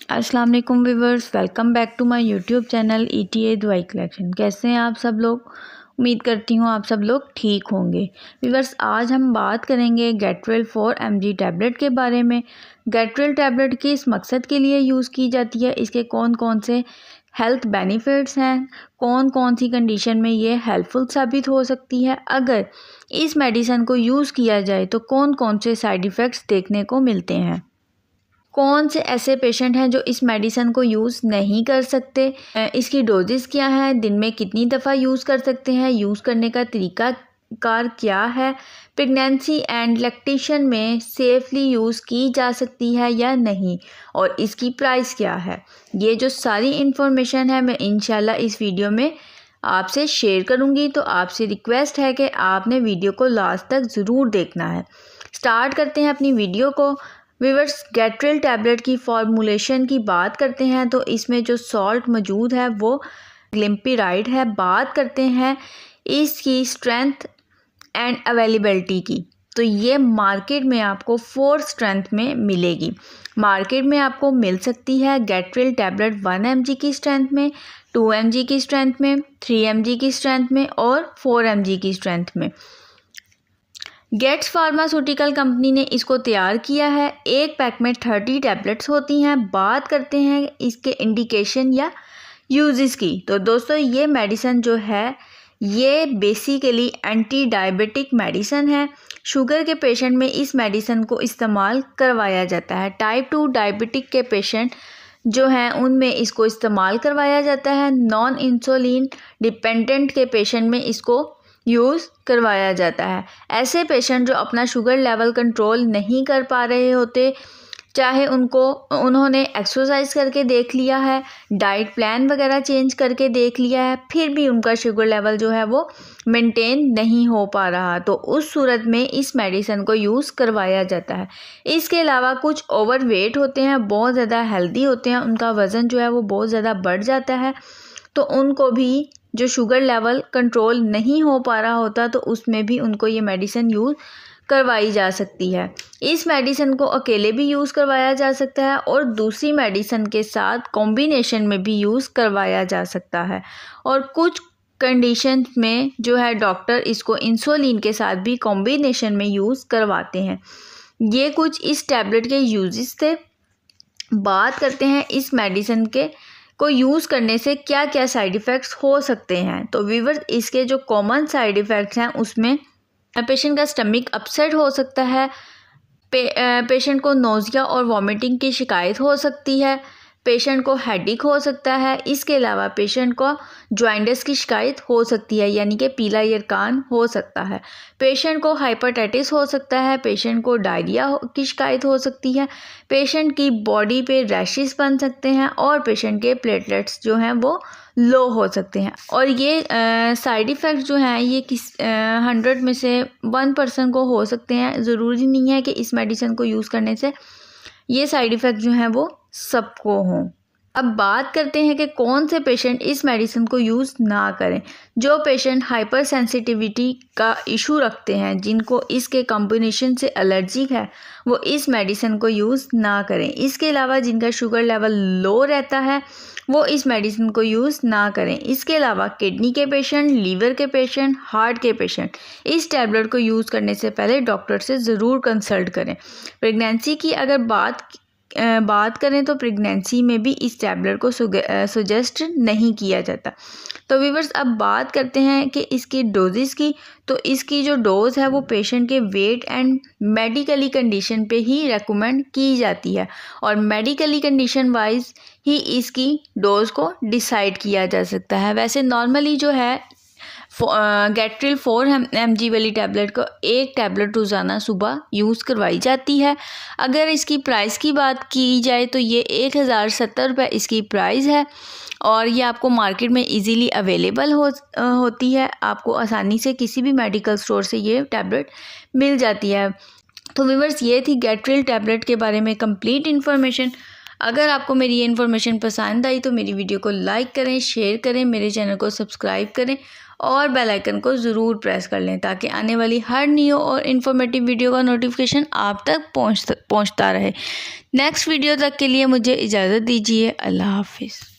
अस्सलाम वालेकुम viewers, welcome back to my YouTube channel ETA दवाई कलेक्शन। कैसे हैं आप सब लोग? उम्मीद करती हूँ आप सब लोग ठीक होंगे। व्यूवर्स, आज हम बात करेंगे गेटवेल 4 mg टैबलेट के बारे में। गेटवेल टैबलेट किस मकसद के लिए यूज़ की जाती है, इसके कौन कौन से हेल्थ बेनिफिट्स हैं, कौन कौन सी कंडीशन में ये हेल्पफुल साबित हो सकती है, अगर इस मेडिसिन को यूज़ किया जाए तो कौन कौन से साइड इफ़ेक्ट्स देखने को मिलते हैं, कौन से ऐसे पेशेंट हैं जो इस मेडिसिन को यूज़ नहीं कर सकते, इसकी डोजेस क्या है, दिन में कितनी दफ़ा यूज़ कर सकते हैं, यूज़ करने का तरीका कार क्या है, प्रेगनेंसी एंड लैक्टेशन में सेफली यूज़ की जा सकती है या नहीं, और इसकी प्राइस क्या है। ये जो सारी इन्फॉर्मेशन है मैं इंशाल्लाह इस वीडियो में आपसे शेयर करूँगी। तो आपसे रिक्वेस्ट है कि आपने वीडियो को लास्ट तक ज़रूर देखना है। स्टार्ट करते हैं अपनी वीडियो को। व्यूअर्स, गेटवेल टैबलेट की फॉर्मूलेशन की बात करते हैं तो इसमें जो सॉल्ट मौजूद है वो ग्लिम्पिराइड है। बात करते हैं इसकी स्ट्रेंथ एंड अवेलेबिलिटी की, तो ये मार्केट में आपको 4 स्ट्रेंथ में मिलेगी। मार्केट में आपको मिल सकती है गेटवेल टैबलेट 1 mg की स्ट्रेंथ में, 2 mg की स्ट्रेंथ में, 3 mg की स्ट्रेंथ में और 4 mg की स्ट्रेंथ में। गेट्स फार्मास्यूटिकल कंपनी ने इसको तैयार किया है। एक पैक में 30 टैबलेट्स होती हैं। बात करते हैं इसके इंडिकेशन या यूजेस की, तो दोस्तों ये मेडिसिन जो है ये बेसिकली एंटी डायबिटिक मेडिसिन है। शुगर के पेशेंट में इस मेडिसिन को इस्तेमाल करवाया जाता है। टाइप 2 डायबिटिक के पेशेंट जो हैं उनमें इसको इस्तेमाल करवाया जाता है। नॉन इंसुलिन डिपेंडेंट के पेशेंट में इसको यूज़ करवाया जाता है। ऐसे पेशेंट जो अपना शुगर लेवल कंट्रोल नहीं कर पा रहे होते, चाहे उन्होंने एक्सरसाइज करके देख लिया है, डाइट प्लान वगैरह चेंज करके देख लिया है, फिर भी उनका शुगर लेवल जो है वो मेंटेन नहीं हो पा रहा, तो उस सूरत में इस मेडिसिन को यूज़ करवाया जाता है। इसके अलावा कुछ ओवरवेट होते हैं, बहुत ज़्यादा हेल्दी होते हैं, उनका वज़न जो है वो बहुत ज़्यादा बढ़ जाता है, तो उनको भी जो शुगर लेवल कंट्रोल नहीं हो पा रहा होता तो उसमें भी उनको ये मेडिसिन यूज़ करवाई जा सकती है। इस मेडिसिन को अकेले भी यूज़ करवाया जा सकता है और दूसरी मेडिसिन के साथ कॉम्बिनेशन में भी यूज़ करवाया जा सकता है, और कुछ कंडीशन में जो है डॉक्टर इसको इंसुलिन के साथ भी कॉम्बिनेशन में यूज़ करवाते हैं। ये कुछ इस टैबलेट के यूजेस थे। बात करते हैं इस मेडिसिन के को यूज़ करने से क्या क्या साइड इफ़ेक्ट्स हो सकते हैं। तो व्यूअर्स, इसके जो कॉमन साइड इफ़ेक्ट्स हैं उसमें पेशेंट का स्टमक अपसेट हो सकता है, पेशेंट को नोज़िया और वॉमिटिंग की शिकायत हो सकती है, पेशेंट को हेडेक हो सकता है, इसके अलावा पेशेंट को जॉइंटिस की शिकायत हो सकती है, यानी कि पीला यरकान हो सकता है, पेशेंट को हाइपरटाइटिस हो सकता है, पेशेंट को डायरिया की शिकायत हो सकती है, पेशेंट की बॉडी पे रैशेस बन सकते हैं और पेशेंट के प्लेटलेट्स जो हैं वो लो हो सकते हैं। और ये साइड इफ़ेक्ट जो हैं ये 100 में से 1% को हो सकते हैं। ज़रूरी नहीं है कि इस मेडिसिन को यूज़ करने से ये साइड इफ़ेक्ट जो हैं वो सबको हों। अब बात करते हैं कि कौन से पेशेंट इस मेडिसिन को यूज़ ना करें। जो पेशेंट हाइपर सेंसिटिविटी का इशू रखते हैं, जिनको इसके कॉम्बिनेशन से एलर्जी है, वो इस मेडिसिन को यूज़ ना करें। इसके अलावा जिनका शुगर लेवल लो रहता है वो इस मेडिसिन को यूज़ ना करें। इसके अलावा किडनी के पेशेंट, लीवर के पेशेंट, हार्ट के पेशेंट इस टैबलेट को यूज़ करने से पहले डॉक्टर से ज़रूर कंसल्ट करें। प्रेगनेंसी की अगर बात करें तो प्रेगनेंसी में भी इस टैबलेट को सजेस्ट नहीं किया जाता। तो व्यूअर्स, अब बात करते हैं कि इसकी डोजेस की। तो इसकी जो डोज़ है वो पेशेंट के वेट एंड मेडिकली कंडीशन पे ही रेकमेंड की जाती है, और मेडिकली कंडीशन वाइज ही इसकी डोज़ को डिसाइड किया जा सकता है। वैसे नॉर्मली जो है गेटवेल 4 mg वाली टैबलेट को एक टैबलेट रोज़ाना सुबह यूज़ करवाई जाती है। अगर इसकी प्राइस की बात की जाए तो ये 1070 रुपये इसकी प्राइस है, और ये आपको मार्केट में इजीली अवेलेबल होती है। आपको आसानी से किसी भी मेडिकल स्टोर से ये टैबलेट मिल जाती है। तो व्यूअर्स, ये थी गेटवेल टैबलेट के बारे में कंप्लीट इन्फॉर्मेशन। अगर आपको मेरी ये इन्फॉर्मेशन पसंद आई तो मेरी वीडियो को लाइक करें, शेयर करें, मेरे चैनल को सब्सक्राइब करें और बेल आइकन को ज़रूर प्रेस कर लें ताकि आने वाली हर न्यू और इन्फॉर्मेटिव वीडियो का नोटिफिकेशन आप तक पहुंचता रहे। नेक्स्ट वीडियो तक के लिए मुझे इजाज़त दीजिए। अल्लाह हाफिज़।